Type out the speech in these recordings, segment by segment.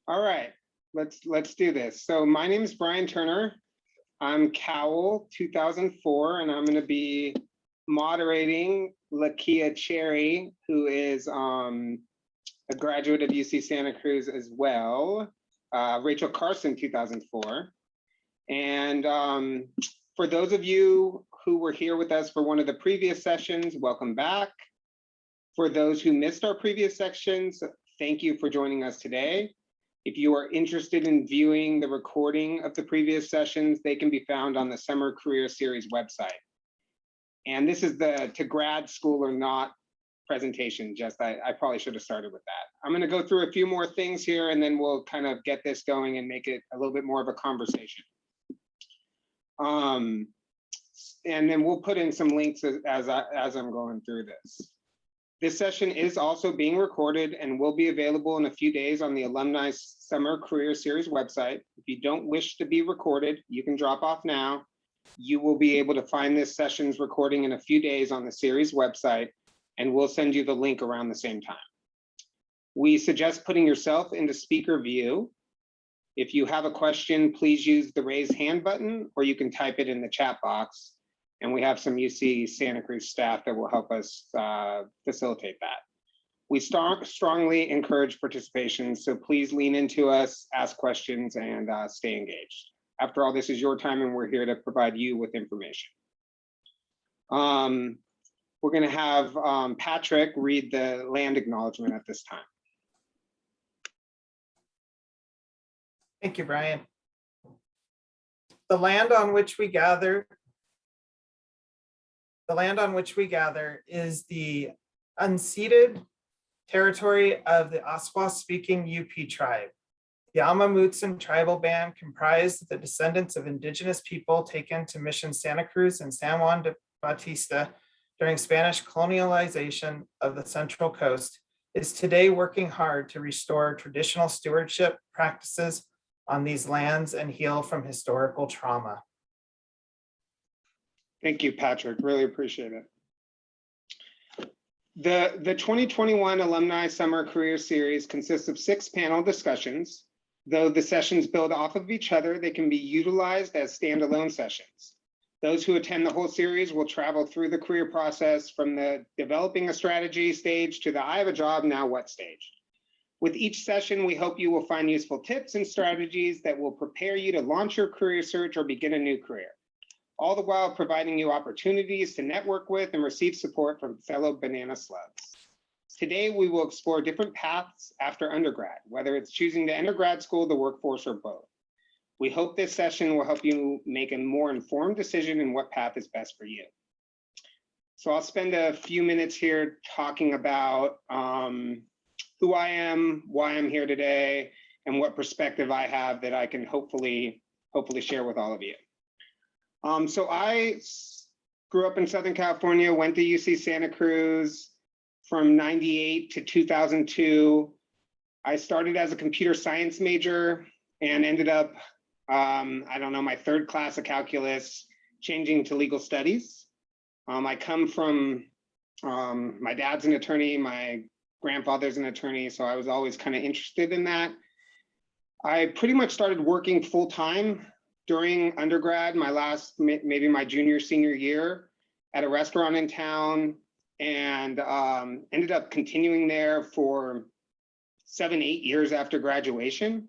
All right, let's do this. So my name is Brian Turner. I'm Cowell 2004, and I'm going to be moderating Lakeya Cherry, who is a graduate of UC Santa Cruz as well. Rachel Carson 2004. And for those of you who were here with us for one of the previous sessions, welcome back. For those who missed our previous sections, thank you for joining us today. If you are interested in viewing the recording of the previous sessions, they can be found on the Summer Career Series website. And this is the To Grad School or Not presentation. I probably should have started with that. I'm going to go through a few more things here, and then we'll kind of get this going and make it a little bit more of a conversation. And then we'll put in some links as I'm going through this. This session is also being recorded and will be available in a few days on the Alumni Summer Career Series website. If you don't wish to be recorded, you can drop off now. You will be able to find this session's recording in a few days on the series website, and we'll send you the link around the same time. We suggest putting yourself into speaker view. If you have a question, please use the raise hand button, or you can type it in the chat box. And we have some UC Santa Cruz staff that will help us facilitate that. We strongly encourage participation, so please lean into us, ask questions, and stay engaged. After all, this is your time, and we're here to provide you with information. We're going to have Patrick read the land acknowledgement at this time. Thank you, Brian. The land on which we gather is the unceded territory of the Aswa-speaking UP tribe. The Alma Mutsun tribal band comprised the descendants of indigenous people taken to Mission Santa Cruz and San Juan de Bautista during Spanish colonialization of the Central Coast, is today working hard to restore traditional stewardship practices on these lands and heal from historical trauma. Thank you, Patrick. Really appreciate it. The 2021 Alumni Summer Career Series consists of 6 panel discussions. Though the sessions build off of each other, they can be utilized as standalone sessions. Those who attend the whole series will travel through the career process from the developing a strategy stage to the I have a job, now what stage. With each session, we hope you will find useful tips and strategies that will prepare you to launch your career search or begin a new career, all the while providing you opportunities to network with and receive support from fellow banana slugs. Today, we will explore different paths after undergrad, whether it's choosing to enter grad school, the workforce, or both. We hope this session will help you make a more informed decision in what path is best for you. So I'll spend a few minutes here talking about who I am, why I'm here today, and what perspective I have that I can hopefully share with all of you. So I grew up in Southern California, went to UC Santa Cruz from 98 to 2002. I started as a computer science major and ended up, I don't know, my 3rd class of calculus, changing to legal studies. I come from, my dad's an attorney, my grandfather's an attorney, so I was always kind of interested in that. I pretty much started working full time during undergrad, maybe my junior, senior year, at a restaurant in town, and ended up continuing there for 7, 8 years after graduation.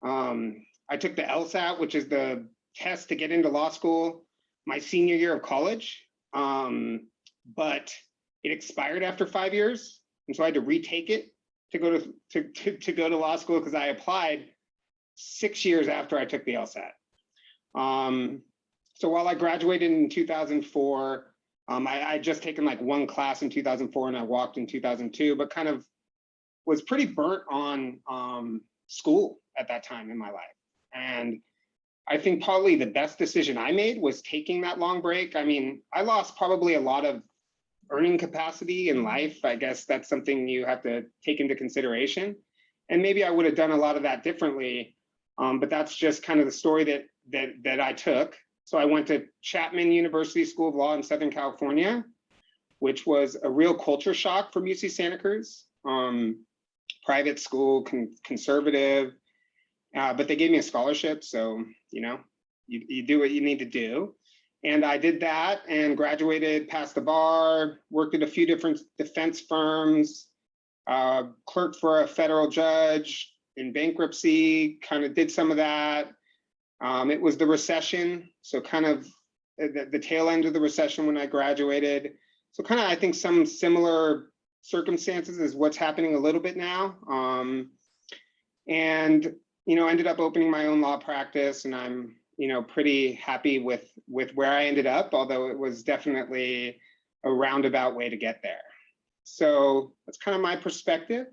I took the LSAT, which is the test to get into law school, my senior year of college, but it expired after 5 years, and so I had to retake it to go to law school because I applied 6 years after I took the LSAT. So while I graduated in 2004, I just taken like 1 class in 2004 and I walked in 2002, but kind of was pretty burnt on school at that time in my life. And I think probably the best decision I made was taking that long break. I mean, I lost probably a lot of earning capacity in life. I guess that's something you have to take into consideration. And maybe I would have done a lot of that differently, but that's just kind of the story that I took. So I went to Chapman University School of Law in Southern California, which was a real culture shock from UC Santa Cruz. private school, conservative, but they gave me a scholarship. So, you do what you need to do. And I did that and graduated, passed the bar, worked at a few different defense firms, clerked for a federal judge in bankruptcy, kind of did some of that. It was the recession, so kind of the tail end of the recession when I graduated. So kind of, I think, some similar circumstances is what's happening a little bit now. And, ended up opening my own law practice, and I'm, pretty happy with where I ended up, although it was definitely a roundabout way to get there. So that's kind of my perspective.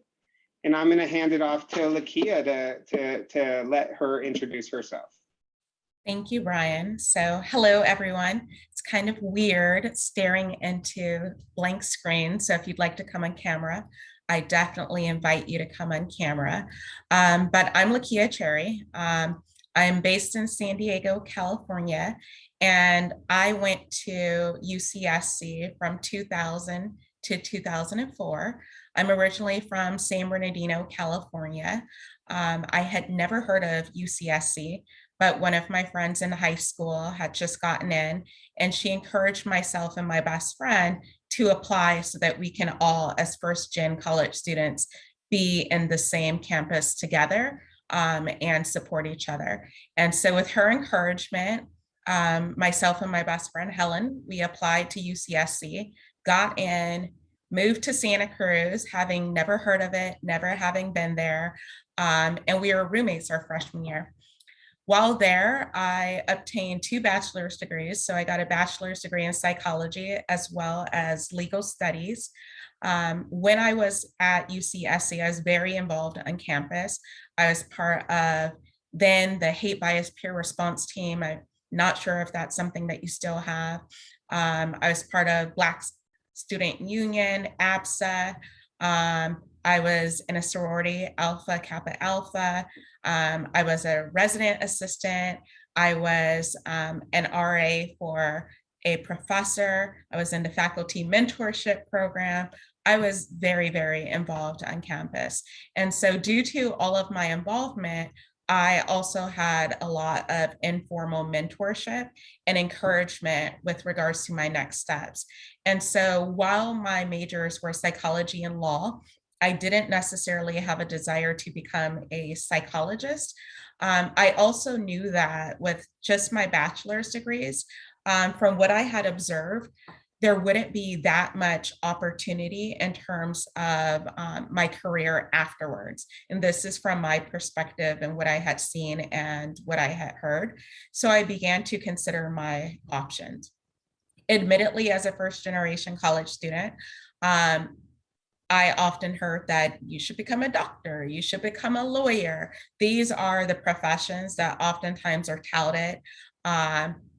And I'm going to hand it off to Lakeya to let her introduce herself. Thank you, Brian. So hello, everyone. It's kind of weird staring into blank screen. So if you'd like to come on camera, I definitely invite you to come on camera. But I'm Lakeya Cherry. I'm based in San Diego, California, and I went to UCSC from 2000 to 2004. I'm originally from San Bernardino, California. I had never heard of UCSC, but one of my friends in high school had just gotten in, and she encouraged myself and my best friend to apply so that we can all, as first-gen college students, be in the same campus together and support each other. And so with her encouragement, myself and my best friend, Helen, we applied to UCSC, got in, moved to Santa Cruz, having never heard of it, never having been there. And we were roommates our freshman year. While there, I obtained 2 bachelor's degrees. So I got a bachelor's degree in psychology as well as legal studies. When I was at UCSC, I was very involved on campus. I was part of then the hate bias peer response team. I'm not sure if that's something that you still have. I was part of Black Student Union, ABSA. I was in a sorority, Alpha Kappa Alpha. I was a resident assistant. I was an RA for a professor. I was in the faculty mentorship program. I was very, very involved on campus. And so due to all of my involvement, I also had a lot of informal mentorship and encouragement with regards to my next steps. And so while my majors were psychology and law, I didn't necessarily have a desire to become a psychologist. I also knew that with just my bachelor's degrees, from what I had observed, there wouldn't be that much opportunity in terms of my career afterwards. And this is from my perspective and what I had seen and what I had heard. So I began to consider my options. Admittedly, as a first-generation college student, I often heard that you should become a doctor, you should become a lawyer. These are the professions that oftentimes are touted,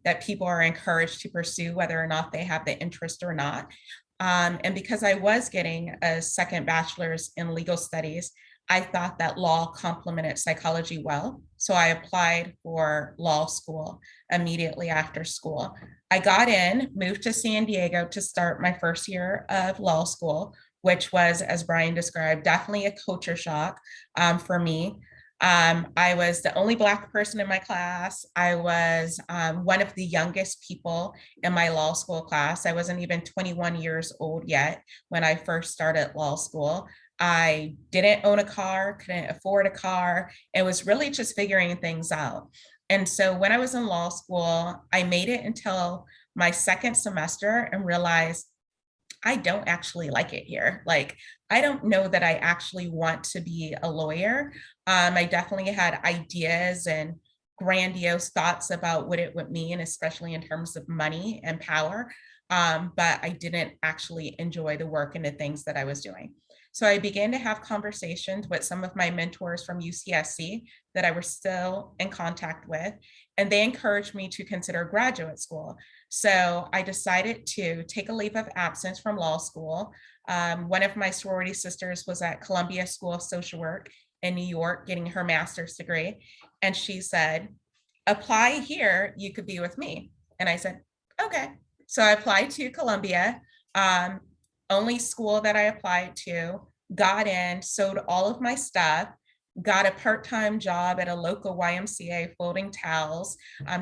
that people are encouraged to pursue, whether or not they have the interest or not. And because I was getting a second bachelor's in legal studies, I thought that law complemented psychology well. So I applied for law school immediately after school. I got in, moved to San Diego to start my first year of law school, which was, as Brian described, definitely a culture shock for me. I was the only Black person in my class. I was one of the youngest people in my law school class. I wasn't even 21 years old yet when I first started law school. I didn't own a car, couldn't afford a car. It was really just figuring things out. And so when I was in law school, I made it until my second semester and realized I don't actually like it here. Like, I don't know that I actually want to be a lawyer. I definitely had ideas and grandiose thoughts about what it would mean, especially in terms of money and power. But I didn't actually enjoy the work and the things that I was doing. So I began to have conversations with some of my mentors from UCSC that I was still in contact with, and they encouraged me to consider graduate school. So I decided to take a leave of absence from law school. One of my sorority sisters was at Columbia School of Social Work in New York getting her master's degree. And she said, apply here, you could be with me. And I said, okay. So I applied to Columbia. Only school that I applied to got in, sold all of my stuff, got a part-time job at a local YMCA folding towels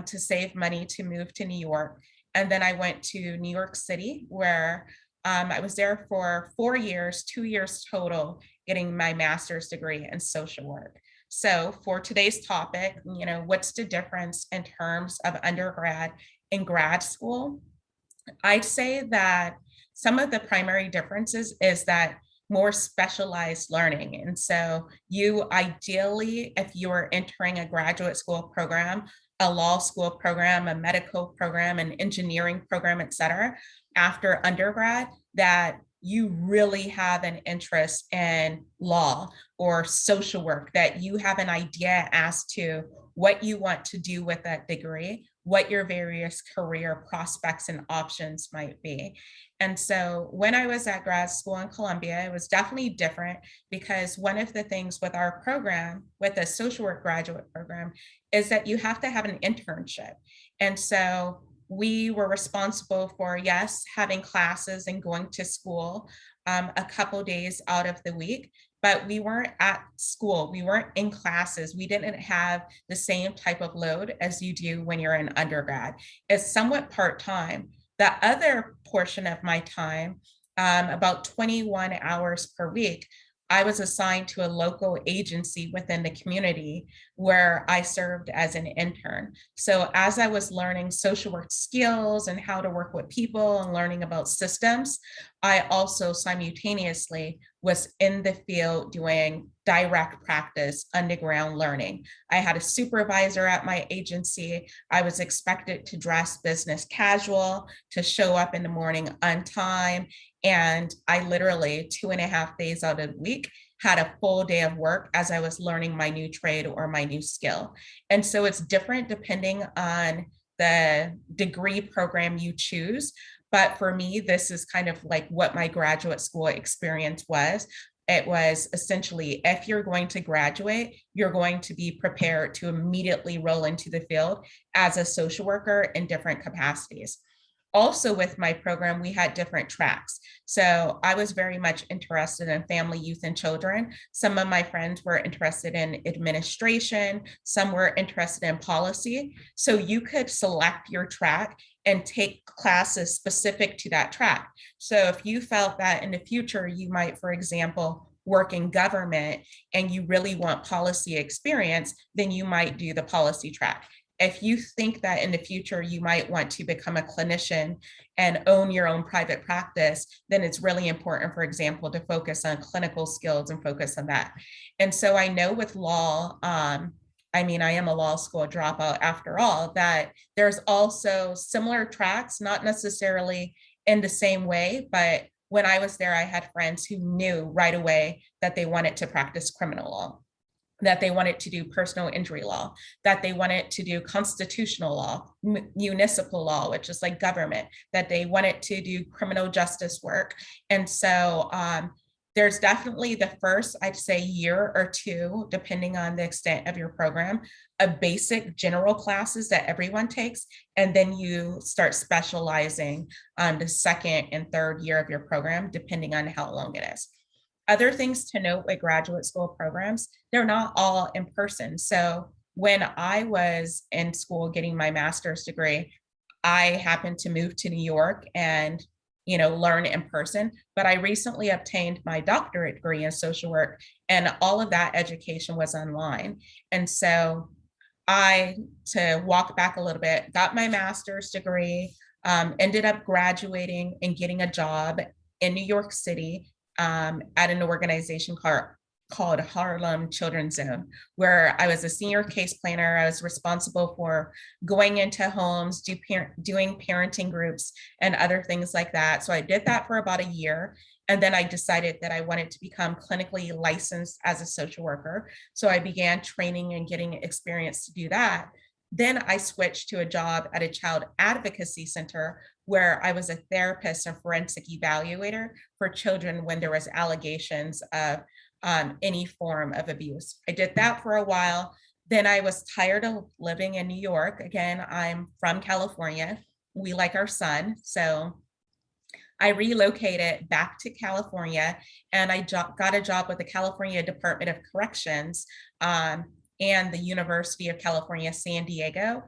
to save money to move to New York. And then I went to New York City, where I was there for 4 years, 2 years total, getting my master's degree in social work. So for today's topic, what's the difference in terms of undergrad and grad school? I'd say that some of the primary differences is that more specialized learning. And so you ideally, if you are entering a graduate school program, a law school program, a medical program, an engineering program, et cetera, after undergrad, that you really have an interest in law or social work, that you have an idea as to what you want to do with that degree, what your various career prospects and options might be. And so when I was at grad school in Columbia, it was definitely different, because one of the things with our program, with a social work graduate program, is that you have to have an internship. And so we were responsible for, yes, having classes and going to school a couple days out of the week, but we weren't at school. We weren't in classes. We didn't have the same type of load as you do when you're in undergrad. It's somewhat part-time. The other portion of my time, about 21 hours per week, I was assigned to a local agency within the community where I served as an intern. So as I was learning social work skills and how to work with people and learning about systems, I also simultaneously was in the field doing direct practice, underground learning. I had a supervisor at my agency. I was expected to dress business casual, to show up in the morning on time. And I literally 2.5 days out of the week had a full day of work as I was learning my new trade or my new skill. And so it's different depending on the degree program you choose. But for me, this is kind of like what my graduate school experience was. It was essentially, if you're going to graduate, you're going to be prepared to immediately roll into the field as a social worker in different capacities. Also with my program, we had different tracks. So I was very much interested in family, youth, and children. Some of my friends were interested in administration. Some were interested in policy. So you could select your track and take classes specific to that track. So if you felt that in the future, you might, for example, work in government and you really want policy experience, then you might do the policy track. If you think that in the future you might want to become a clinician and own your own private practice, then it's really important, for example, to focus on clinical skills and focus on that. And so I know with law, I am a law school dropout after all, that there's also similar tracks, not necessarily in the same way, but when I was there, I had friends who knew right away that they wanted to practice criminal law, that they wanted to do personal injury law, that they wanted to do constitutional law, municipal law, which is like government, that they wanted to do criminal justice work. And so there's definitely the first, I'd say, year or two, depending on the extent of your program, a basic general classes that everyone takes, and then you start specializing on the second and third year of your program, depending on how long it is. Other things to note with graduate school programs, they're not all in person. So when I was in school getting my master's degree, I happened to move to New York and learn in person, but I recently obtained my doctorate degree in social work, and all of that education was online. And so to walk back a little bit, got my master's degree, ended up graduating and getting a job in New York City at an organization called Harlem Children's Zone, where I was a senior case planner. I was responsible for going into homes, doing parenting groups and other things like that. So I did that for about a year. And then I decided that I wanted to become clinically licensed as a social worker. So I began training and getting experience to do that. Then I switched to a job at a child advocacy center where I was a therapist and forensic evaluator for children when there was allegations of any form of abuse. I did that for a while. Then I was tired of living in New York. Again, I'm from California. We like our sun. So I relocated back to California, and I got a job with the California Department of Corrections and the University of California, San Diego,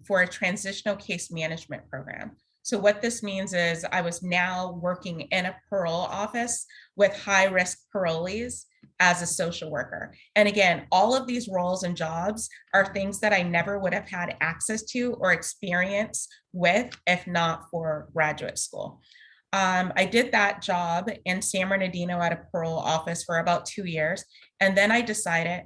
for a transitional case management program. So what this means is I was now working in a parole office with high-risk parolees as a social worker. And again, all of these roles and jobs are things that I never would have had access to or experience with if not for graduate school. I did that job in San Bernardino at a parole office for about 2 years. And then I decided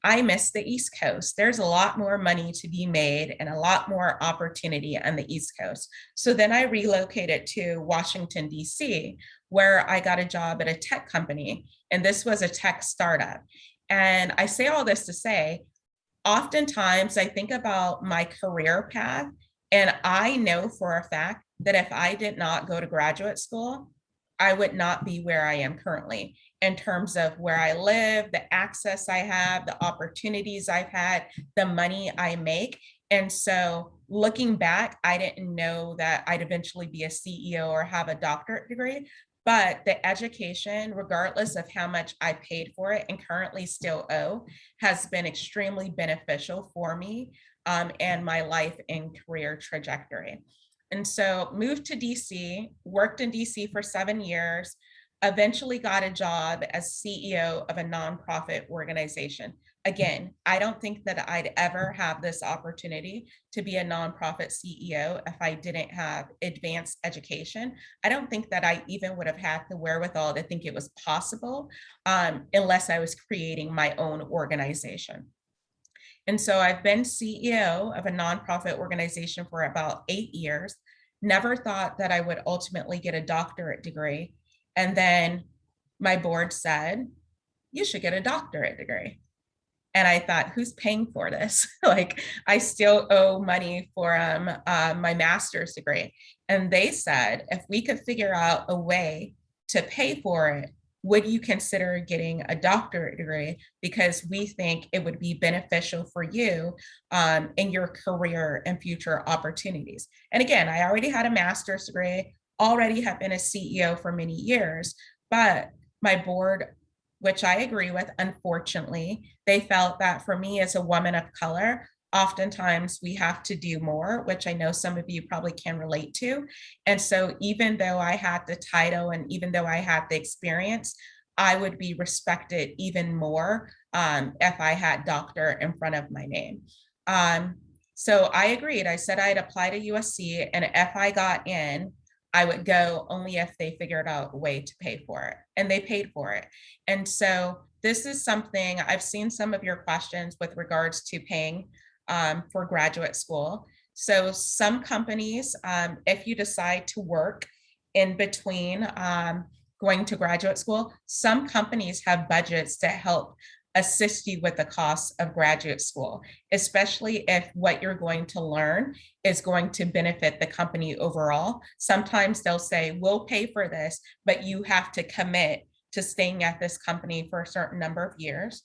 I miss the East Coast. There's a lot more money to be made and a lot more opportunity on the East Coast. So then I relocated to Washington, D.C., where I got a job at a tech company. And this was a tech startup. And I say all this to say, oftentimes I think about my career path, and I know for a fact that if I did not go to graduate school, I would not be where I am currently in terms of where I live, the access I have, the opportunities I've had, the money I make. And so looking back, I didn't know that I'd eventually be a CEO or have a doctorate degree, but the education, regardless of how much I paid for it and currently still owe, has been extremely beneficial for me and my life and career trajectory. And so moved to DC, worked in DC for 7 years, eventually got a job as CEO of a nonprofit organization. Again, I don't think that I'd ever have this opportunity to be a nonprofit CEO if I didn't have advanced education. I don't think that I even would have had the wherewithal to think it was possible unless I was creating my own organization. And so I've been CEO of a nonprofit organization for about 8 years, never thought that I would ultimately get a doctorate degree. And then my board said, you should get a doctorate degree. And I thought, who's paying for this? Like, I still owe money for my master's degree. And they said, if we could figure out a way to pay for it, would you consider getting a doctorate degree? Because we think it would be beneficial for you in your career and future opportunities. And again, I already had a master's degree, already have been a CEO for many years, but my board, which I agree with, unfortunately, they felt that for me as a woman of color, oftentimes we have to do more, which I know some of you probably can relate to. And so even though I had the title and even though I had the experience, I would be respected even more if I had doctor in front of my name. So I agreed. I said I'd apply to USC, and if I got in, I would go only if they figured out a way to pay for it, and they paid for it. And so this is something I've seen some of your questions with regards to paying for graduate school. So some companies, if you decide to work in between going to graduate school, some companies have budgets to help assist you with the costs of graduate school, especially if what you're going to learn is going to benefit the company overall. Sometimes they'll say, we'll pay for this, but you have to commit to staying at this company for a certain number of years.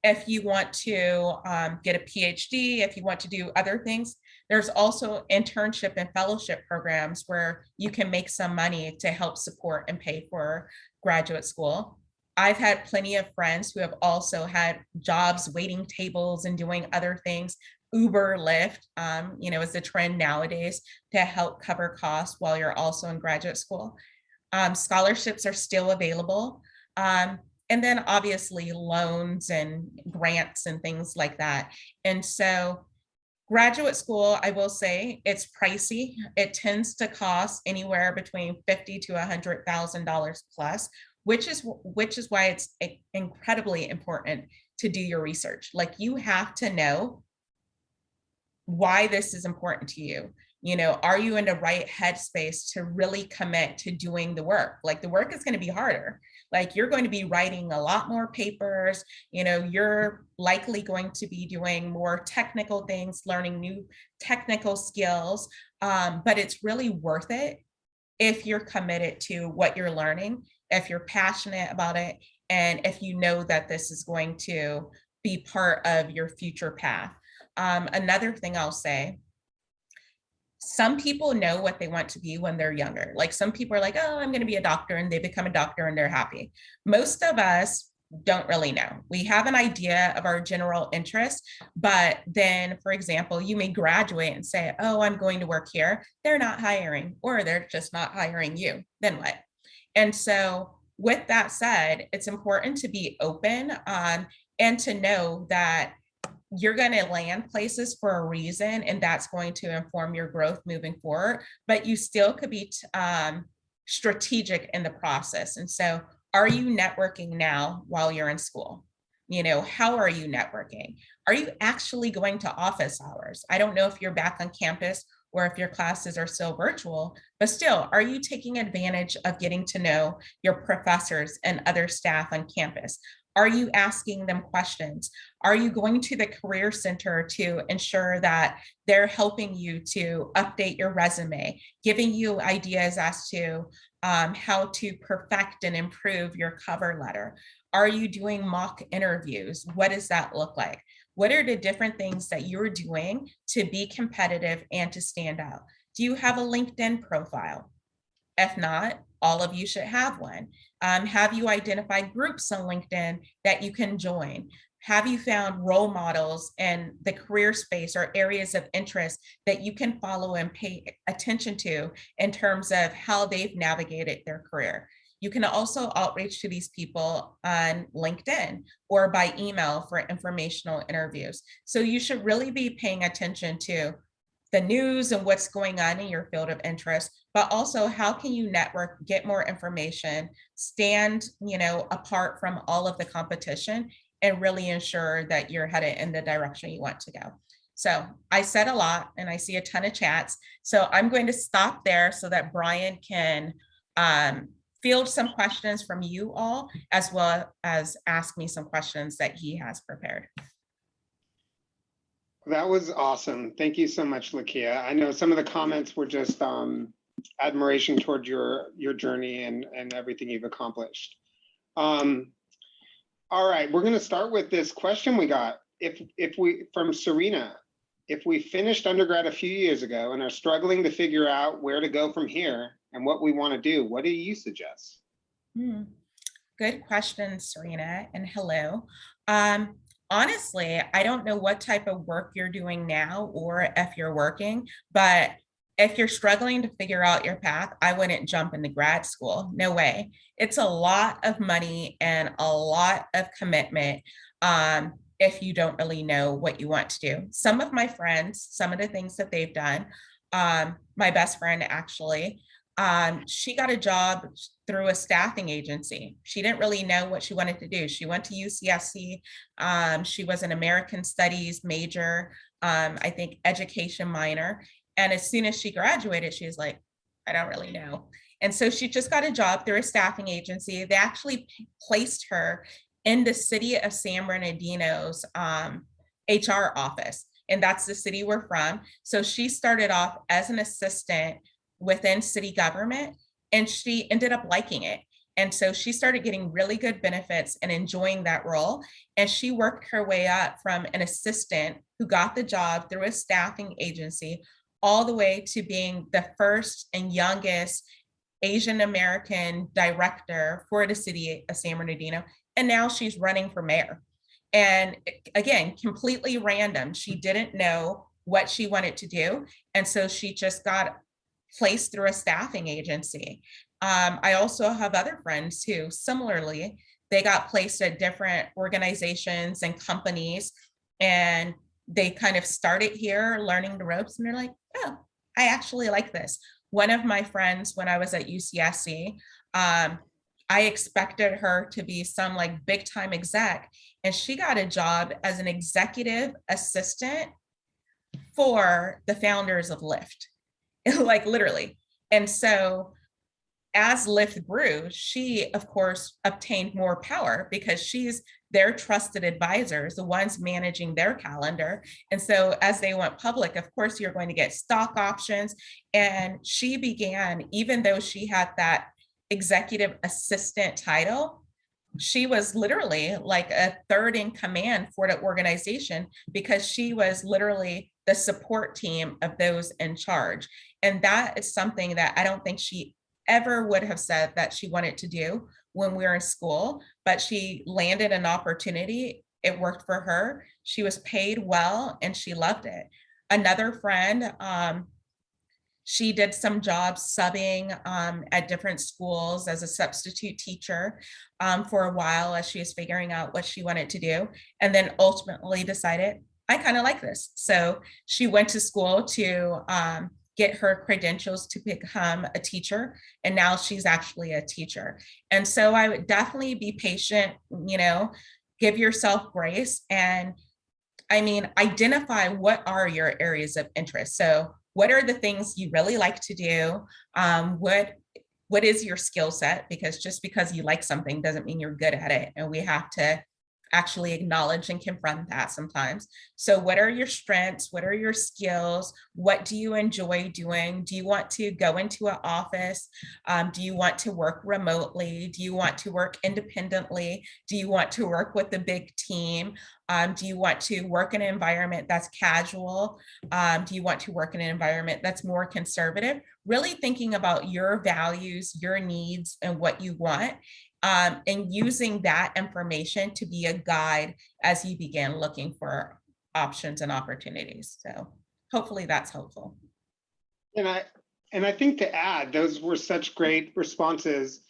If you want to get a PhD, if you want to do other things, there's also internship and fellowship programs where you can make some money to help support and pay for graduate school. I've had plenty of friends who have also had jobs waiting tables and doing other things. Uber, Lyft, is the trend nowadays to help cover costs while you're also in graduate school. Scholarships are still available. And then obviously loans and grants and things like that. And so graduate school, I will say, it's pricey. It tends to cost anywhere between $50,000 to $100,000 plus, which is why it's incredibly important to do your research. Like, you have to know why this is important to you. Are you in the right headspace to really commit to doing the work? Like, the work is going to be harder. Like, you're going to be writing a lot more papers, you're likely going to be doing more technical things, learning new technical skills, but it's really worth it if you're committed to what you're learning, if you're passionate about it, and if you know that this is going to be part of your future path. Another thing I'll say, some people know what they want to be when they're younger. Like some people are like, oh, I'm going to be a doctor, and they become a doctor and they're happy. Most of us don't really know. We have an idea of our general interest, but then, for example, you may graduate and say, oh, I'm going to work here. They're not hiring, or they're just not hiring you. Then what? And so with that said, it's important to be open and to know that you're going to land places for a reason, and that's going to inform your growth moving forward, but you still could be strategic in the process. And so are you networking now while you're in school? You know, how are you networking? Are you actually going to office hours? I don't know if you're back on campus or if your classes are still virtual, but still, are you taking advantage of getting to know your professors and other staff on campus? Are you asking them questions? Are you going to the Career Center to ensure that they're helping you to update your resume, giving you ideas as to how to perfect and improve your cover letter? Are you doing mock interviews? What does that look like? What are the different things that you're doing to be competitive and to stand out? Do you have a LinkedIn profile? If not, all of you should have one. Have you identified groups on LinkedIn that you can join? Have you found role models in the career space or areas of interest that you can follow and pay attention to in terms of how they've navigated their career? You can also outreach to these people on LinkedIn or by email for informational interviews. So you should really be paying attention to the news and what's going on in your field of interest, but also how can you network, get more information, stand, apart from all of the competition, and really ensure that you're headed in the direction you want to go. So I said a lot and I see a ton of chats. So I'm going to stop there so that Brian can field some questions from you all, as well as ask me some questions that he has prepared. That was awesome. Thank you so much, Lakeya. I know some of the comments were just admiration toward your journey and everything you've accomplished. All right, we're going to start with this question we got. From Serena, if we finished undergrad a few years ago and are struggling to figure out where to go from here and what we want to do, what do you suggest? Good question, Serena, and hello. Honestly, I don't know what type of work you're doing now or if you're working, but if you're struggling to figure out your path, I wouldn't jump into grad school. No way. It's a lot of money and a lot of commitment if you don't really know what you want to do. Some of my friends, some of the things that they've done, my best friend actually, she got a job through a staffing agency. She didn't really know what she wanted to do. She went to UCSC. She was an American Studies major, I think education minor. And as soon as she graduated, she was like, I don't really know. And so she just got a job through a staffing agency. They actually placed her in the city of San Bernardino's HR office. And that's the city we're from. So she started off as an assistant within city government, and she ended up liking it. And so she started getting really good benefits and enjoying that role. And she worked her way up from an assistant who got the job through a staffing agency all the way to being the first and youngest Asian American director for the city of San Bernardino. And now she's running for mayor. And again, completely random. She didn't know what she wanted to do. And so she just got placed through a staffing agency. I also have other friends who similarly, they got placed at different organizations and companies, and they kind of started here learning the ropes, and they're like, oh, I actually like this. One of my friends, when I was at UCSC, I expected her to be some like big time exec, and she got a job as an executive assistant for the founders of Lyft, like literally. And so as Lyft grew, she, of course, obtained more power because she's their trusted advisors, the ones managing their calendar. And so as they went public, of course, you're going to get stock options. And she began, even though she had that executive assistant title, she was literally like a third in command for the organization because she was literally the support team of those in charge. And that is something that I don't think she ever would have said that she wanted to do when we were in school, but she landed an opportunity. It worked for her. She was paid well and she loved it. Another friend, she did some jobs subbing at different schools as a substitute teacher for a while as she was figuring out what she wanted to do, and then ultimately decided, I kind of like this. So she went to school to get her credentials to become a teacher, and now she's actually a teacher. And so I would definitely be patient, give yourself grace, and I mean, identify what are your areas of interest. So what are the things you really like to do? What is your skill set? Because just because you like something doesn't mean you're good at it. And we have to actually acknowledge and confront that sometimes. So what are your strengths? What are your skills? What do you enjoy doing? Do you want to go into an office? Do you want to work remotely? Do you want to work independently? Do you want to work with a big team? Do you want to work in an environment that's casual? Do you want to work in an environment that's more conservative? Really thinking about your values, your needs, and what you want. And using that information to be a guide as you begin looking for options and opportunities. So hopefully that's helpful. And I think to add, those were such great responses.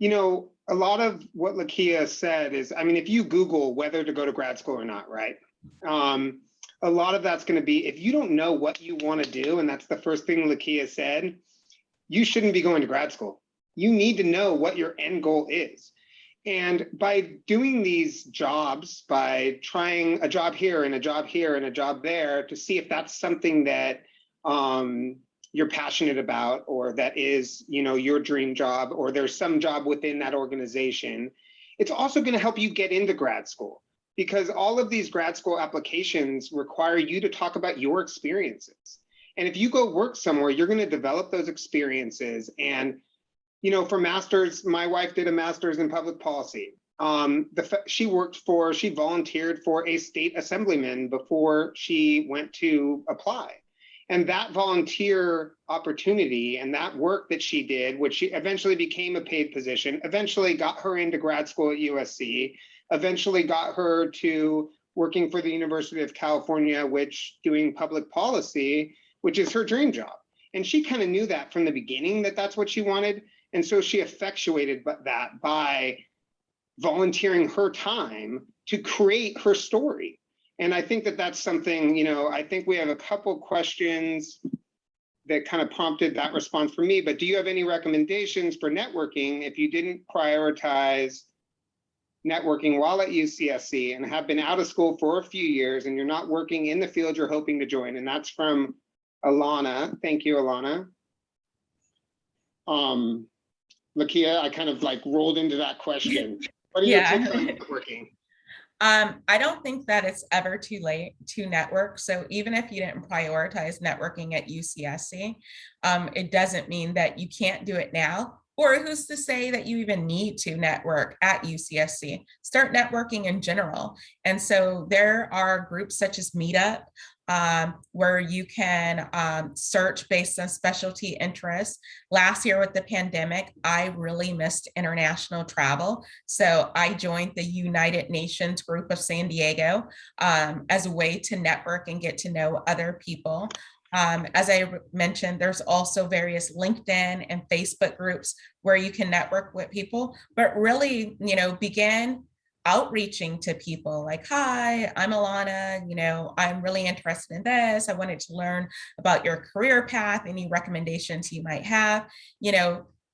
A lot of what Lakeya said is, I mean, if you Google whether to go to grad school or not, right? A lot of that's going to be, if you don't know what you want to do, and that's the first thing Lakeya said, you shouldn't be going to grad school. You need to know what your end goal is. And by doing these jobs, by trying a job here and a job here and a job there to see if that's something that you're passionate about, or that is, your dream job, or there's some job within that organization, it's also going to help you get into grad school, because all of these grad school applications require you to talk about your experiences. And if you go work somewhere, you're going to develop those experiences. And for masters, my wife did a master's in public policy. She volunteered for a state assemblyman before she went to apply. And that volunteer opportunity and that work that she did, which she eventually became a paid position, eventually got her into grad school at USC, eventually got her to working for the University of California, doing public policy, which is her dream job. And she kind of knew that from the beginning, that that's what she wanted. And so she effectuated that by volunteering her time to create her story. And I think that that's something, I think we have a couple questions that kind of prompted that response for me, but do you have any recommendations for networking if you didn't prioritize networking while at UCSC and have been out of school for a few years and you're not working in the field you're hoping to join? And that's from Alana. Thank you, Alana. Lakeya, I kind of rolled into that question. What are your takes on networking? I don't think that it's ever too late to network. So even if you didn't prioritize networking at UCSC, it doesn't mean that you can't do it now. Or who's to say that you even need to network at UCSC? Start networking in general. And so there are groups such as Meetup, where you can search based on specialty interests. Last year with the pandemic, I really missed international travel. So I joined the United Nations group of San Diego as a way to network and get to know other people. As I mentioned, there's also various LinkedIn and Facebook groups where you can network with people, but really, begin outreaching to people like, hi, I'm Alana, I'm really interested in this. I wanted to learn about your career path, any recommendations you might have,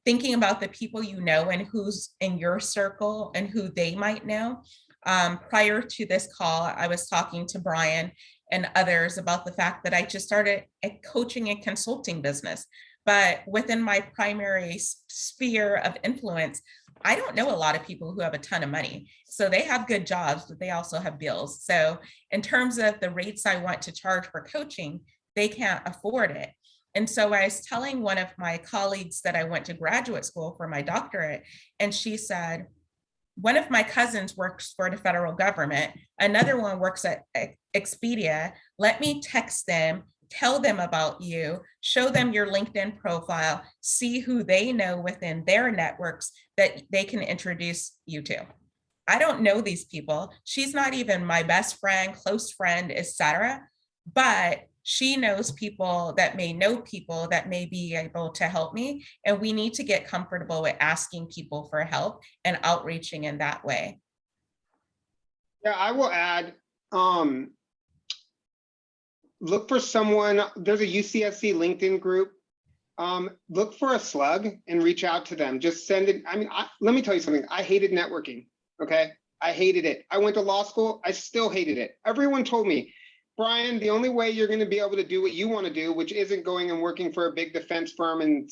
thinking about the people and who's in your circle and who they might know. Prior to this call, I was talking to Brian and others about the fact that I just started a coaching and consulting business. But within my primary sphere of influence, I don't know a lot of people who have a ton of money. So they have good jobs, but they also have bills. So in terms of the rates I want to charge for coaching, they can't afford it. And so I was telling one of my colleagues that I went to graduate school for my doctorate, and she said, one of my cousins works for the federal government. Another one works at Expedia. Let me text them, tell them about you, show them your LinkedIn profile, see who they know within their networks that they can introduce you to. I don't know these people. She's not even my best friend, close friend, etc. But she knows people that may know people that may be able to help me. And we need to get comfortable with asking people for help and outreaching in that way. Yeah, I will add, look for someone, there's a UCSC LinkedIn group. Look for a slug and reach out to them. Just send it. I mean, let me tell you something. I hated networking. Okay. I hated it. I went to law school. I still hated it. Everyone told me, Brian, the only way you're going to be able to do what you want to do, which isn't going and working for a big defense firm and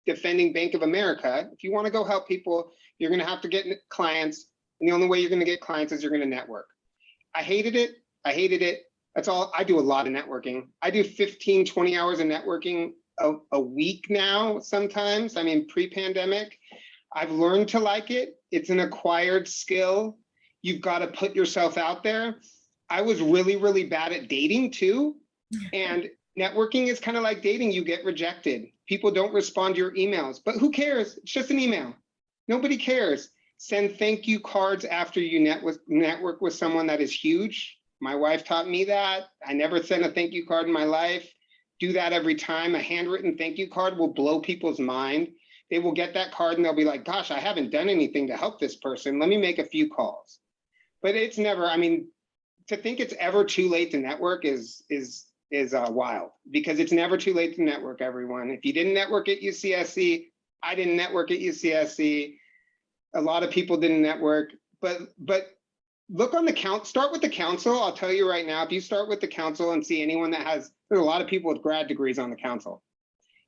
defending Bank of America. If you want to go help people, you're going to have to get clients. And the only way you're going to get clients is you're going to network. I hated it. I hated it. That's all. I do a lot of networking. I do 15, 20 hours of networking a week now, sometimes. I mean, pre-pandemic. I've learned to like it. It's an acquired skill. You've got to put yourself out there. I was really, really bad at dating too. And networking is kind of like dating. You get rejected. People don't respond to your emails, but who cares? It's just an email. Nobody cares. Send thank you cards after you network with someone that is huge. My wife taught me that. I never sent a thank you card in my life. Do that every time. A handwritten thank you card will blow people's mind. They will get that card and they'll be like, gosh, I haven't done anything to help this person. Let me make a few calls. But it's never, I mean, to think it's ever too late to network is wild, because it's never too late to network, everyone. If you didn't network at UCSC, I didn't network at UCSC. A lot of people didn't network, but look on the count, start with the council. I'll tell you right now, if you start with the council and see anyone that has, there's a lot of people with grad degrees on the council.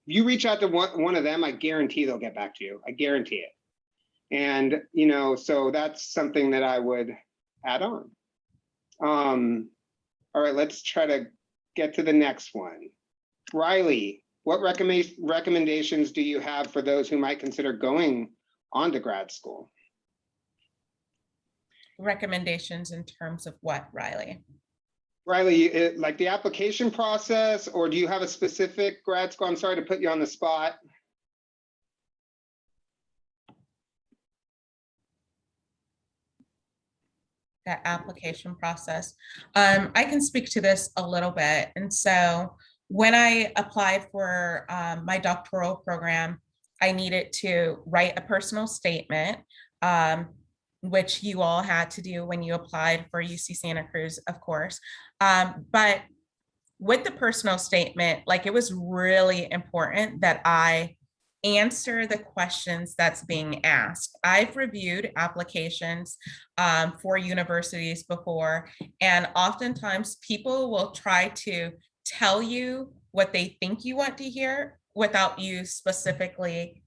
If you reach out to one of them, I guarantee they'll get back to you. I guarantee it. And, you know, so that's something that I would add on. All right, let's try to get to the next one. Riley, what recommendations do you have for those who might consider going on to grad school? Recommendations in terms of what, Riley? Riley, like the application process, or do you have a specific grad school? I'm sorry to put you on the spot. That application process. I can speak to this a little bit. And so when I applied for my doctoral program, I needed to write a personal statement, which you all had to do when you applied for UC Santa Cruz, of course. But with the personal statement, like, it was really important that I answer the questions that's being asked. I've reviewed applications for universities before, and oftentimes people will try to tell you what they think you want to hear without you specifically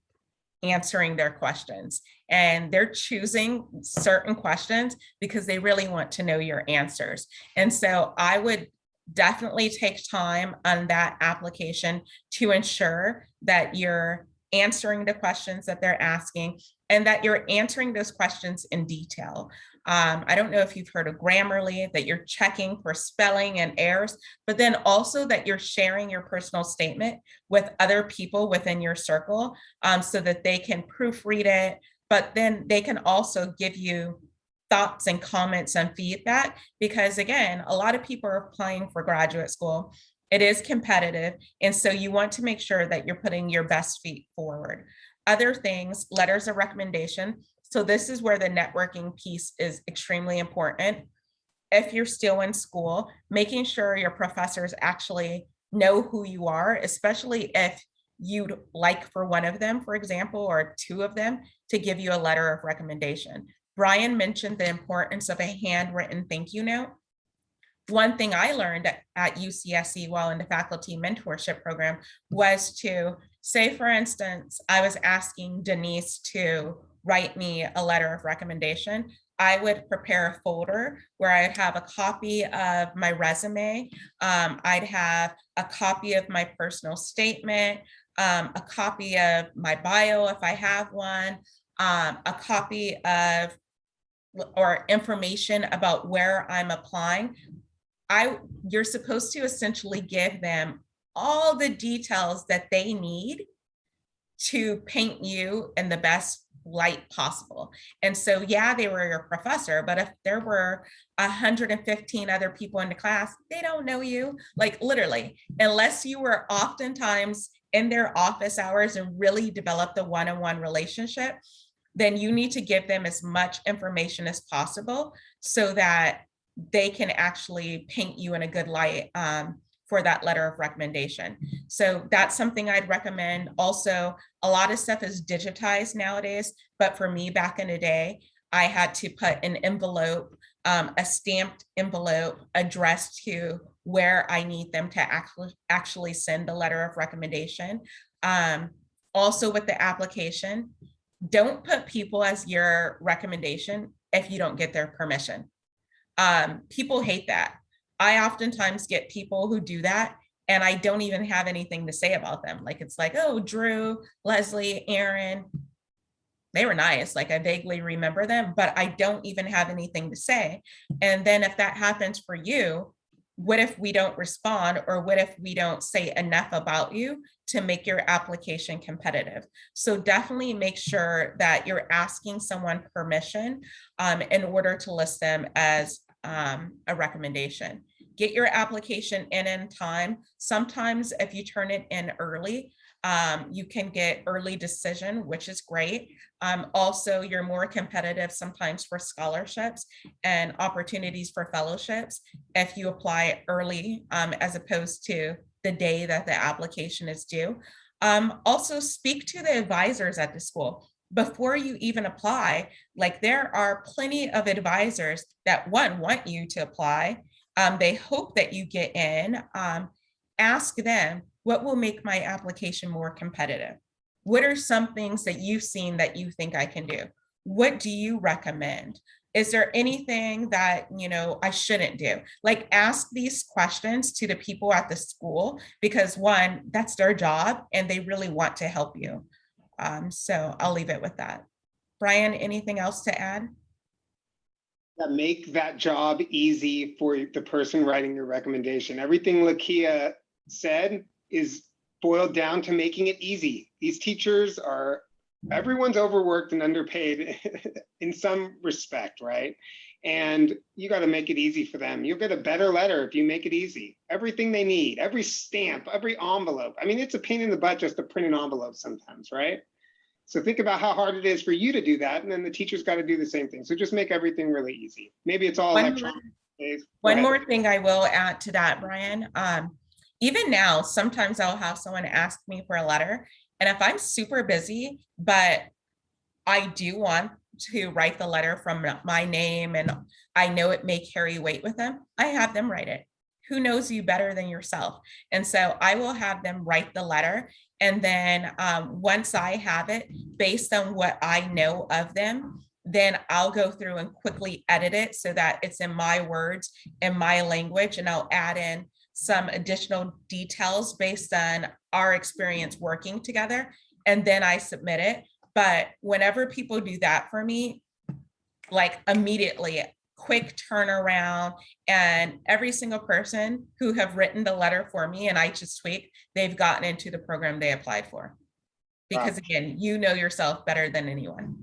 answering their questions. And they're choosing certain questions because they really want to know your answers. And so I would definitely take time on that application to ensure that you're answering the questions that they're asking and that you're answering those questions in detail. I don't know if you've heard of Grammarly, that you're checking for spelling and errors, but then also that you're sharing your personal statement with other people within your circle so that they can proofread it, but then they can also give you thoughts and comments and feedback, because again, a lot of people are applying for graduate school. It is competitive. And so you want to make sure that you're putting your best feet forward. Other things, letters of recommendation. So this is where the networking piece is extremely important. If you're still in school, making sure your professors actually know who you are, especially if you'd like for one of them, for example, or two of them to give you a letter of recommendation. Brian mentioned the importance of a handwritten thank you note. One thing I learned at UCSC while in the faculty mentorship program was to say, for instance, I was asking Denise to write me a letter of recommendation. I would prepare a folder where I'd have a copy of my resume. I'd have a copy of my personal statement, a copy of my bio if I have one, a copy of or information about where I'm applying. you're supposed to essentially give them all the details that they need to paint you in the best light possible. And so, yeah, they were your professor, but if there were 115 other people in the class, they don't know you, like literally, unless you were oftentimes in their office hours and really develop the one-on-one relationship, then you need to give them as much information as possible so that they can actually paint you in a good light for that letter of recommendation. So that's something I'd recommend. Also, a lot of stuff is digitized nowadays, but for me back in the day, I had to put an envelope, a stamped envelope addressed to where I need them to actually send the letter of recommendation. Also with the application, don't put people as your recommendation if you don't get their permission. People hate that. I oftentimes get people who do that and I don't even have anything to say about them. Like, it's like, oh, Drew, Leslie, Aaron, they were nice. Like, I vaguely remember them, but I don't even have anything to say. And then if that happens for you, what if we don't respond, or what if we don't say enough about you to make your application competitive? So definitely make sure that you're asking someone permission in order to list them as a recommendation. Get your application in time. Sometimes if you turn it in early, you can get early decision, which is great. Also, you're more competitive sometimes for scholarships and opportunities for fellowships if you apply early as opposed to the day that the application is due. Also, speak to the advisors at the school before you even apply. Like, there are plenty of advisors that want you to apply. They hope that you get in. Ask them, what will make my application more competitive? What are some things that you've seen that you think I can do? What do you recommend? Is there anything that, I shouldn't do? Like, ask these questions to the people at the school, because one, that's their job and they really want to help you. So I'll leave it with that. Brian, anything else to add? That make that job easy for the person writing your recommendation. Everything Lakeya said is boiled down to making it easy. These teachers everyone's overworked and underpaid in some respect, right? And you got to make it easy for them. You'll get a better letter if you make it easy. Everything they need, every stamp, every envelope. I mean, it's a pain in the butt just to print an envelope sometimes, right? So think about how hard it is for you to do that, and then the teacher's got to do the same thing. So just make everything really easy. Maybe it's all electronic. One more thing I will add to that, Brian. Even now, sometimes I'll have someone ask me for a letter, and if I'm super busy, but I do want to write the letter from my name and I know it may carry weight with them, I have them write it. Who knows you better than yourself? And so I will have them write the letter. And then once I have it, based on what I know of them, then I'll go through and quickly edit it so that it's in my words and my language. And I'll add in some additional details based on our experience working together. And then I submit it. But whenever people do that for me, like immediately, quick turnaround, and every single person who have written the letter for me and I just tweak, they've gotten into the program they applied for. Because again, you know yourself better than anyone.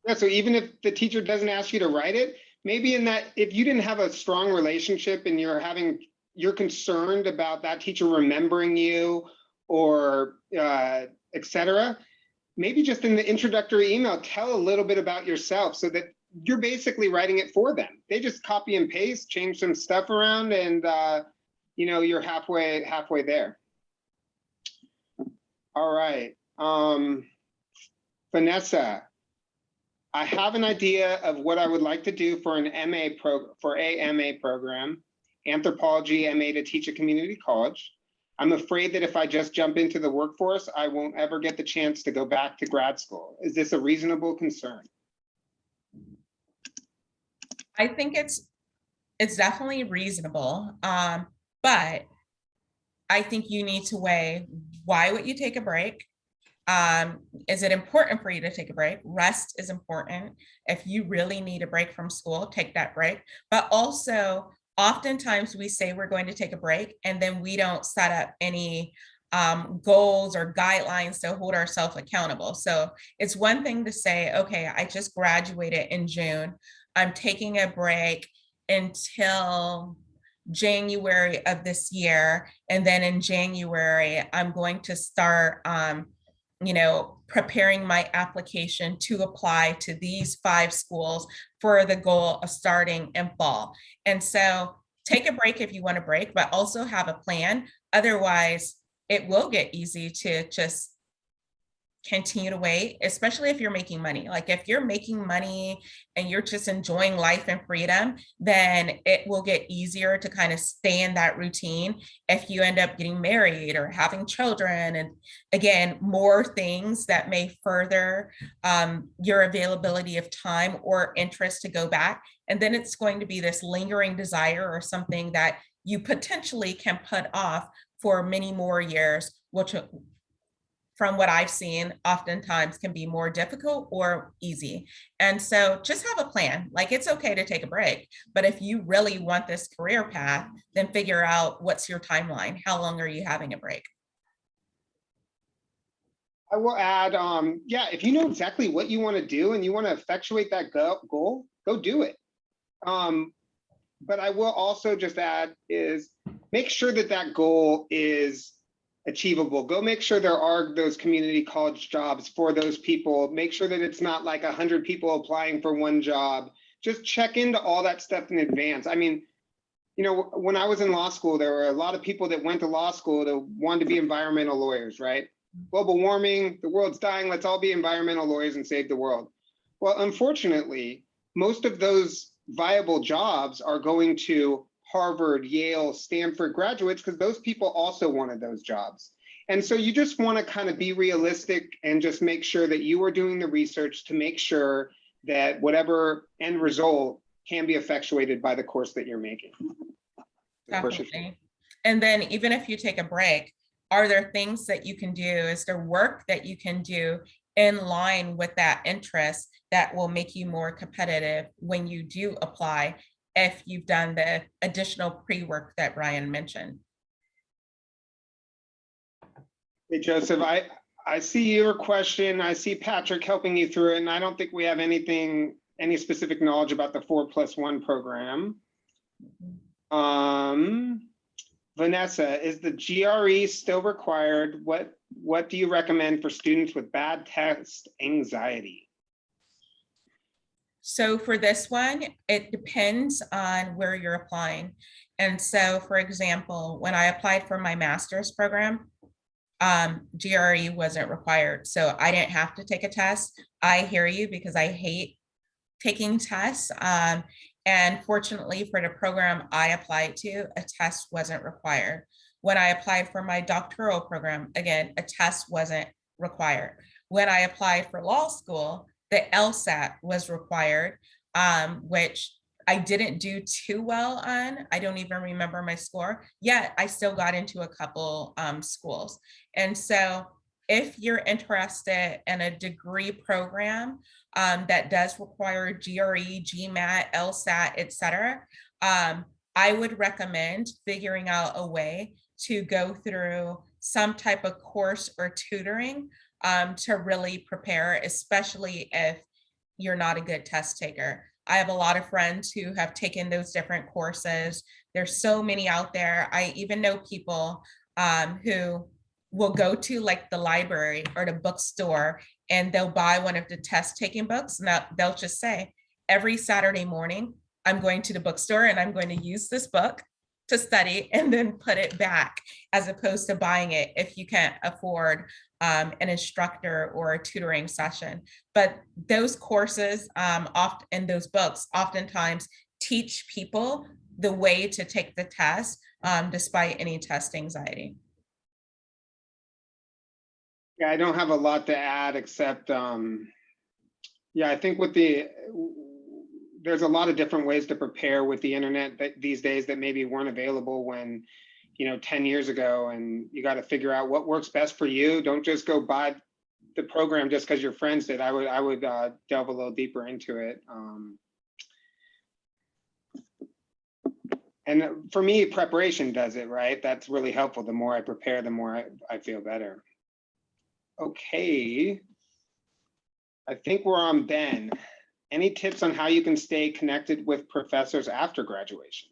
Yeah, so even if the teacher doesn't ask you to write it, maybe in that, if you didn't have a strong relationship and you're concerned about that teacher remembering you or etc., maybe just in the introductory email, tell a little bit about yourself so that you're basically writing it for them. They just copy and paste, change some stuff around, and you're halfway there. All right, Vanessa, I have an idea of what I would like to do for an MA program, anthropology MA to teach at community college. I'm afraid that if I just jump into the workforce, I won't ever get the chance to go back to grad school. Is this a reasonable concern? I think it's definitely reasonable, but I think you need to weigh, why would you take a break? Is it important for you to take a break? Rest is important. If you really need a break from school, take that break. But also, oftentimes we say we're going to take a break and then we don't set up any goals or guidelines to hold ourselves accountable. So it's one thing to say, okay, I just graduated in June. I'm taking a break until January of this year. And then in January, I'm going to start, preparing my application to apply to these 5 schools for the goal of starting in fall. And so take a break if you want to break, but also have a plan. Otherwise, it will get easy to just continue to wait, especially if you're making money. Like if you're making money and you're just enjoying life and freedom, then it will get easier to kind of stay in that routine. If you end up getting married or having children, and again, more things that may further your availability of time or interest to go back. And then it's going to be this lingering desire or something that you potentially can put off for many more years, which from what I've seen, oftentimes can be more difficult or easy. And so just have a plan. Like it's okay to take a break, but if you really want this career path, then figure out what's your timeline. How long are you having a break? I will add, if you know exactly what you want to do and you want to effectuate that goal, go do it. But I will also just add is make sure that that goal is achievable. Go make sure there are those community college jobs for those people. Make sure that it's not like 100 people applying for one job. Just check into all that stuff in advance. I mean, when I was in law school, there were a lot of people that went to law school that wanted to be environmental lawyers, right? Global warming, the world's dying, let's all be environmental lawyers and save the world. Well, unfortunately, most of those viable jobs are going to Harvard, Yale, Stanford graduates because those people also wanted those jobs. And so you just want to kind of be realistic and just make sure that you are doing the research to make sure that whatever end result can be effectuated by the course that you're making. Definitely. And then even if you take a break, are there things that you can do? Is there work that you can do in line with that interest that will make you more competitive when you do apply, if you've done the additional pre-work that Brian mentioned? Hey, Joseph, I see your question. I see Patrick helping you through it, and I don't think we have any specific knowledge about the 4+1 program. Vanessa, is the GRE still required? What do you recommend for students with bad test anxiety? So for this one, it depends on where you're applying. And so, for example, when I applied for my master's program, GRE wasn't required. So I didn't have to take a test. I hear you because I hate taking tests. And fortunately for the program I applied to, a test wasn't required. When I applied for my doctoral program, again, a test wasn't required. When I applied for law school, the LSAT was required, which I didn't do too well on. I don't even remember my score, yet I still got into a couple schools. And so if you're interested in a degree program that does require GRE, GMAT, LSAT, et cetera, I would recommend figuring out a way to go through some type of course or tutoring to really prepare, especially if you're not a good test taker. I have a lot of friends who have taken those different courses. There's so many out there. I even know people who will go to like the library or the bookstore and they'll buy one of the test taking books. And they'll just say, every Saturday morning, I'm going to the bookstore and I'm going to use this book to study and then put it back, as opposed to buying it if you can't afford an instructor or a tutoring session. But those courses and those books oftentimes teach people the way to take the test despite any test anxiety. Yeah, I don't have a lot to add except, I think there's a lot of different ways to prepare with the internet these days that maybe weren't available when, 10 years ago, and you got to figure out what works best for you. Don't just go buy the program just because your friends did. I would delve a little deeper into it. And for me, preparation does it, right? That's really helpful. The more I prepare, the more I feel better. Okay. I think we're on Ben. Any tips on how you can stay connected with professors after graduation?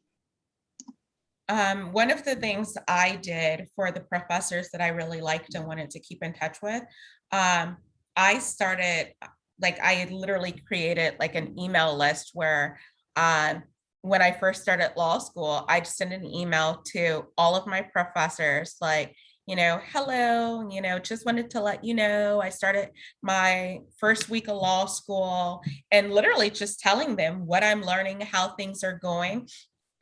One of the things I did for the professors that I really liked and wanted to keep in touch with, I started, like, I had literally created like an email list where when I first started law school, I'd send an email to all of my professors, like, hello, just wanted to let you know, I started my first week of law school, and literally just telling them what I'm learning, how things are going.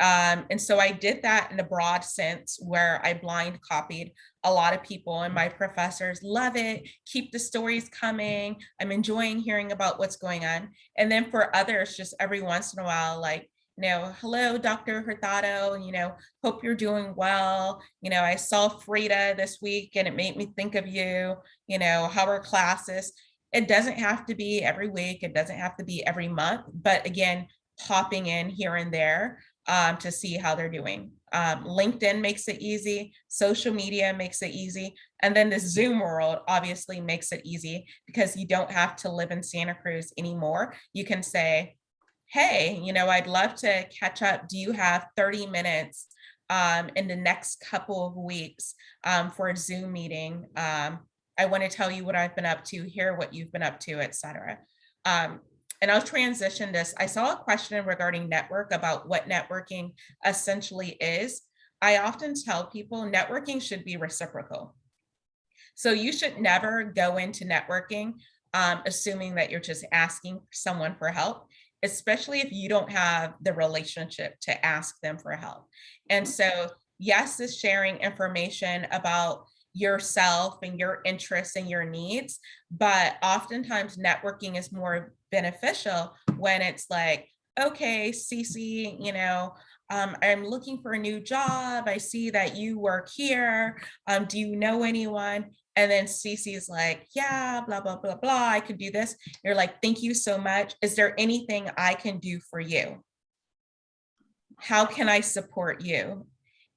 And so I did that in a broad sense where I blind copied a lot of people, and my professors love it. Keep the stories coming. I'm enjoying hearing about what's going on. And then for others, just every once in a while, like, hello, Dr. Hurtado, hope you're doing well. I saw Frida this week and it made me think of you, how are classes? It doesn't have to be every week. It doesn't have to be every month, but again, popping in here and there to see how they're doing. LinkedIn makes it easy. Social media makes it easy. And then the Zoom world obviously makes it easy because you don't have to live in Santa Cruz anymore. You can say, hey, I'd love to catch up. Do you have 30 minutes in the next couple of weeks for a Zoom meeting? I want to tell you what I've been up to, hear what you've been up to, et cetera. And I'll transition this. I saw a question regarding network about what networking essentially is. I often tell people networking should be reciprocal. So you should never go into networking assuming that you're just asking someone for help, especially if you don't have the relationship to ask them for help. And so, yes, is sharing information about yourself and your interests and your needs, but oftentimes networking is more beneficial when it's like, okay, Cece, I'm looking for a new job. I see that you work here. Do you know anyone? And then Cece's like, yeah, blah, blah, blah, blah. I could do this. You're like, thank you so much. Is there anything I can do for you? How can I support you?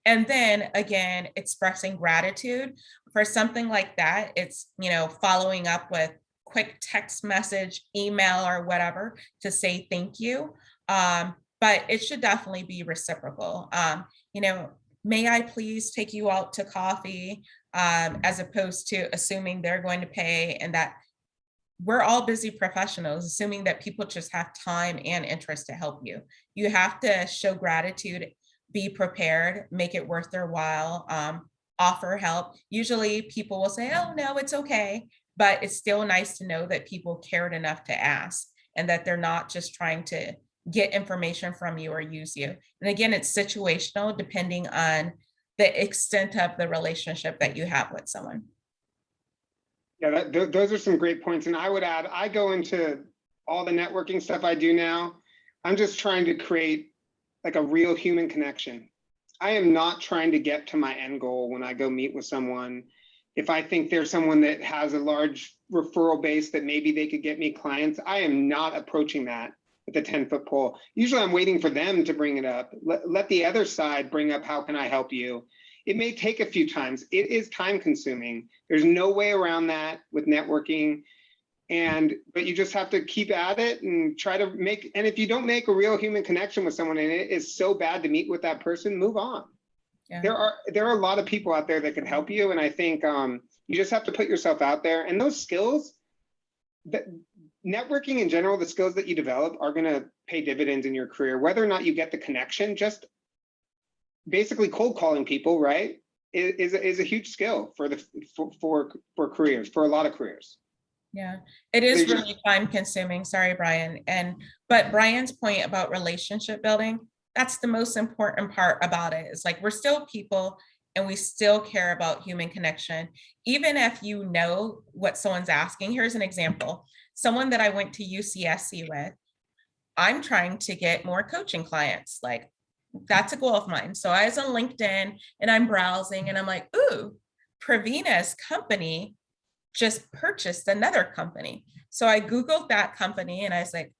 And then again, expressing gratitude for something like that. It's, following up with quick text message, email, or whatever to say thank you. But it should definitely be reciprocal. May I please take you out to coffee, as opposed to assuming they're going to pay, and that we're all busy professionals, assuming that people just have time and interest to help you. You have to show gratitude, be prepared, make it worth their while, offer help. Usually people will say, oh, no, it's okay. But it's still nice to know that people cared enough to ask and that they're not just trying to get information from you or use you. And again, it's situational depending on the extent of the relationship that you have with someone. Yeah, those are some great points. And I would add, I go into all the networking stuff I do now. I'm just trying to create like a real human connection. I am not trying to get to my end goal when I go meet with someone. If I think there's someone that has a large referral base that maybe they could get me clients, I am not approaching that with a 10-foot pole. Usually I'm waiting for them to bring it up. Let the other side bring up, how can I help you? It may take a few times. It is time consuming. There's no way around that with networking. But you just have to keep at it and try to make, and if you don't make a real human connection with someone and it is so bad to meet with that person, move on. Yeah. There are a lot of people out there that can help you. And I think you just have to put yourself out there, and those skills, that networking in general, the skills that you develop are going to pay dividends in your career, whether or not you get the connection. Just basically cold calling people, right, is a huge skill for careers, for a lot of careers. Yeah, it is really time consuming. Sorry, Brian. But Brian's point about relationship building, that's the most important part about it. It's like, we're still people and we still care about human connection. Even if you know what someone's asking. Here's an example. Someone that I went to UCSC with, I'm trying to get more coaching clients. Like, that's a goal of mine. So I was on LinkedIn and I'm browsing and I'm like, ooh, Pravina's company just purchased another company. So I Googled that company and I was like,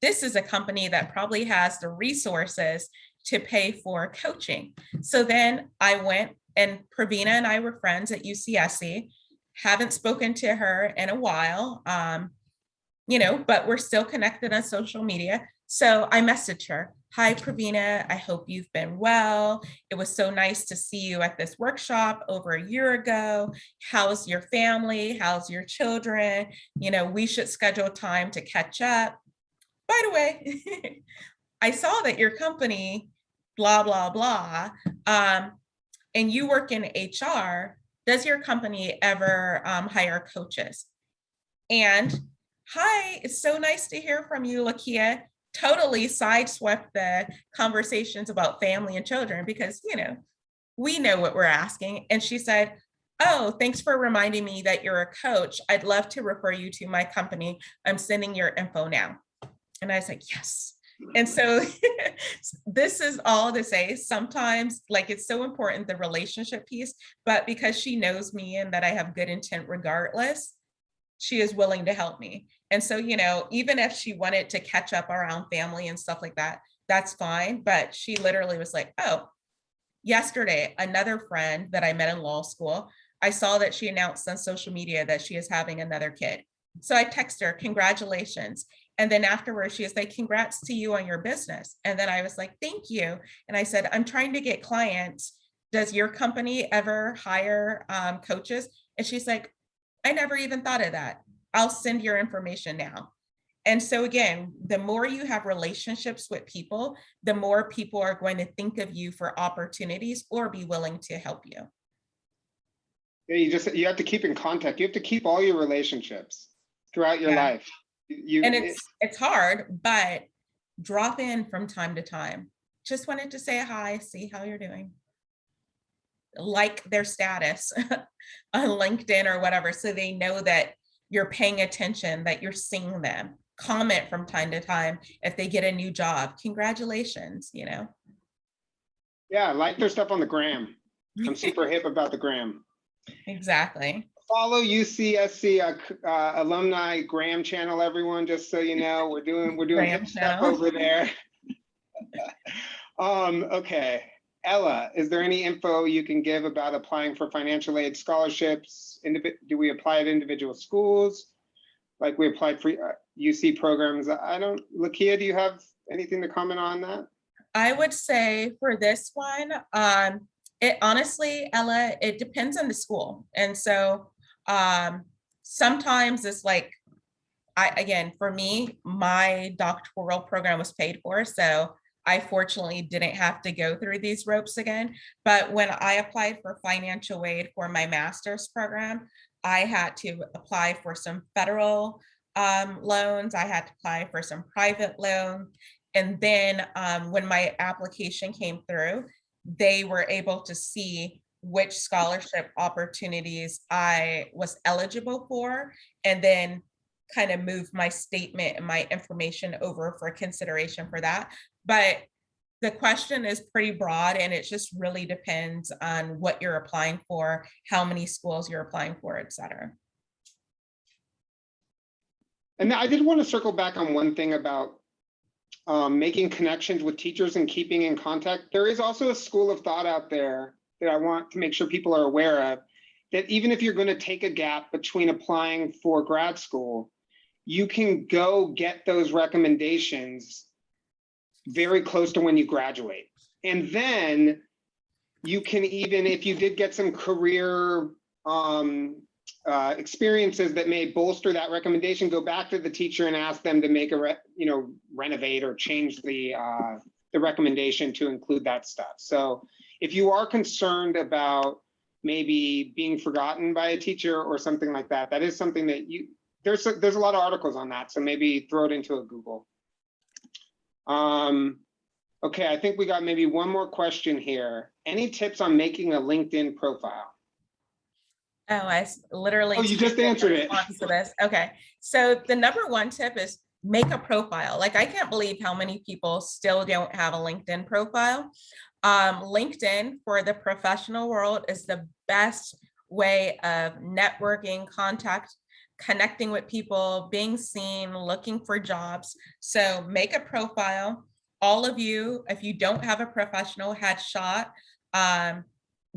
this is a company that probably has the resources to pay for coaching. So then I went, and Pravina and I were friends at UCSC, haven't spoken to her in a while, but we're still connected on social media. So I messaged her, "Hi, Pravina, I hope you've been well. It was so nice to see you at this workshop over a year ago. How's your family? How's your children? We should schedule time to catch up. By the way, I saw that your company, blah, blah, blah, and you work in HR. Does your company ever hire coaches?" And "Hi, it's so nice to hear from you, Lakeya." Totally sideswept the conversations about family and children because, we know what we're asking. And she said, "Oh, thanks for reminding me that you're a coach. I'd love to refer you to my company. I'm sending your info now." And I was like, yes. And so this is all to say, sometimes it's so important, the relationship piece, but because she knows me and that I have good intent regardless, she is willing to help me. And so, even if she wanted to catch up around family and stuff like that, that's fine. But she literally was like, "Oh, yesterday, another friend that I met in law school, I saw that she announced on social media that she is having another kid." So I text her, "Congratulations." And then afterwards, she was like, "Congrats to you on your business." And then I was like, "Thank you." And I said, "I'm trying to get clients. Does your company ever hire coaches?" And she's like, "I never even thought of that. I'll send your information now." And so again, the more you have relationships with people, the more people are going to think of you for opportunities or be willing to help you. Yeah, you have to keep in contact. You have to keep all your relationships throughout your life. And it's hard, but drop in from time to time. Just wanted to say hi, see how you're doing. Like their status on LinkedIn or whatever, so they know that you're paying attention, that you're seeing them. Comment from time to time if they get a new job. Congratulations, Yeah, like their stuff on the gram. I'm super hip about the gram. Exactly. Follow UCSC alumni Gram channel, everyone. Just so you know, we're doing hip stuff over there. Okay. Ella, is there any info you can give about applying for financial aid scholarships? Do we apply at individual schools? Like we applied for UC programs? Lakeya, do you have anything to comment on that? I would say for this one, it honestly, Ella, it depends on the school. And so sometimes it's like, for me, my doctoral program was paid for. So I fortunately didn't have to go through these ropes again. But when I applied for financial aid for my master's program, I had to apply for some federal loans. I had to apply for some private loans. And then when my application came through, they were able to see which scholarship opportunities I was eligible for, and then kind of move my statement and my information over for consideration for that. But the question is pretty broad, and it just really depends on what you're applying for, how many schools you're applying for, et cetera. And I did want to circle back on one thing about making connections with teachers and keeping in contact. There is also a school of thought out there that I want to make sure people are aware of, that even if you're going to take a gap between applying for grad school, you can go get those recommendations very close to when you graduate. And then you can, even if you did get some career experiences that may bolster that recommendation, go back to the teacher and ask them to make renovate or change the recommendation to include that stuff. So if you are concerned about maybe being forgotten by a teacher or something like that, that is something that there's a lot of articles on that. So maybe throw it into a Google. Okay, I think we got maybe one more question here. Any tips on making a LinkedIn profile? Oh, I literally. Oh, you just answered it. To this. Okay, so the number one tip is make a profile. Like, I can't believe how many people still don't have a LinkedIn profile. LinkedIn for the professional world is the best way of networking, connecting with people, being seen, looking for jobs. So make a profile. All of you, if you don't have a professional headshot,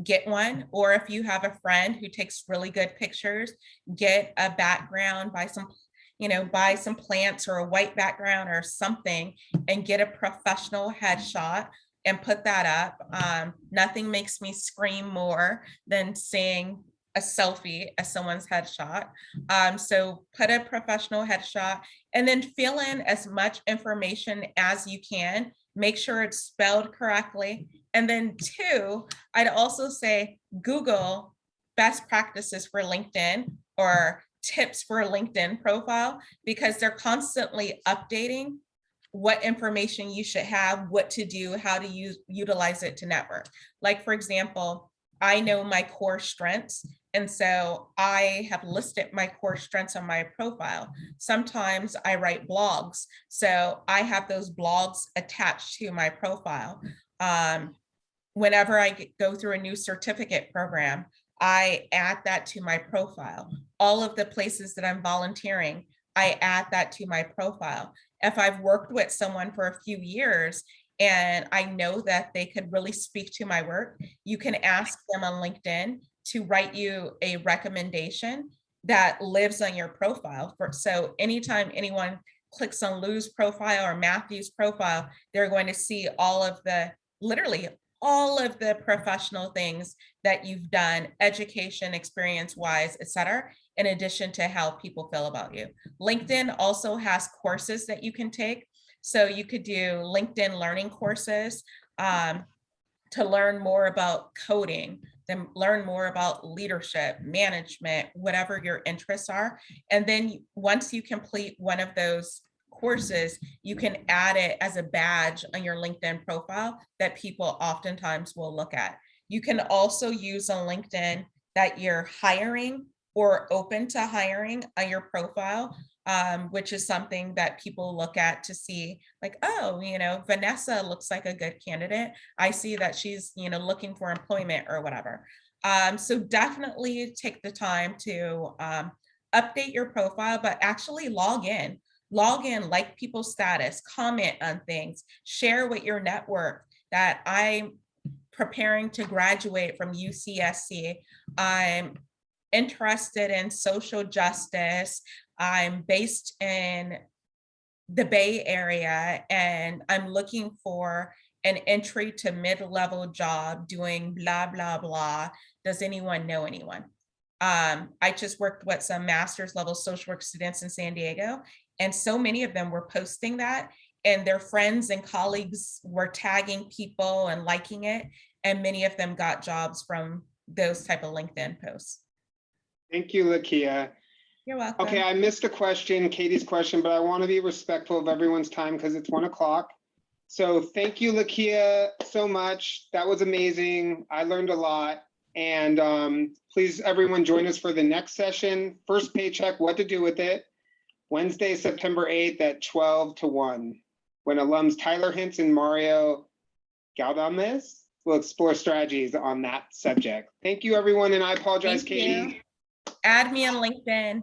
get one. Or if you have a friend who takes really good pictures, get a background, buy some plants or a white background or something, and get a professional headshot and put that up. Nothing makes me scream more than seeing a selfie as someone's headshot. So put a professional headshot and then fill in as much information as you can. Make sure it's spelled correctly. And then 2, I'd also say Google best practices for LinkedIn or tips for a LinkedIn profile, because they're constantly updating what information you should have, what to do, how to utilize it to network. Like, for example, I know my core strengths, and so I have listed my core strengths on my profile. Sometimes I write blogs, so I have those blogs attached to my profile. Whenever I go through a new certificate program, I add that to my profile. All of the places that I'm volunteering, I add that to my profile. If I've worked with someone for a few years and I know that they could really speak to my work, you can ask them on LinkedIn to write you a recommendation that lives on your profile. So anytime anyone clicks on Lou's profile or Matthew's profile, they're going to see literally all of the professional things that you've done, education, experience-wise, et cetera, in addition to how people feel about you. LinkedIn also has courses that you can take. So you could do LinkedIn learning courses to learn more about coding, then learn more about leadership, management, whatever your interests are. And then once you complete one of those courses, you can add it as a badge on your LinkedIn profile that people oftentimes will look at. You can also use on LinkedIn that you're hiring or open to hiring on your profile, which is something that people look at to see, like, oh, Vanessa looks like a good candidate. I see that she's, looking for employment or whatever. So definitely take the time to update your profile, but actually log in, like people's status, comment on things, share with your network that I'm preparing to graduate from UCSC. I'm interested in social justice. I'm based in the Bay Area and I'm looking for an entry to mid-level job doing blah, blah, blah. Does anyone know anyone? I just worked with some master's level social work students in San Diego, and so many of them were posting that, and their friends and colleagues were tagging people and liking it, and many of them got jobs from those type of LinkedIn posts. Thank you, Lakeya. You're welcome. Okay, I missed a question, Katie's question, but I want to be respectful of everyone's time because it's 1 o'clock. So thank you, Lakeya, so much. That was amazing. I learned a lot. And please, everyone, join us for the next session. First paycheck, what to do with it. Wednesday, September 8th at 12 to 1, when alums Tyler Hintz and Mario Galdames will explore strategies on that subject. Thank you, everyone, and I apologize, Thank Katie. you. Add me on LinkedIn.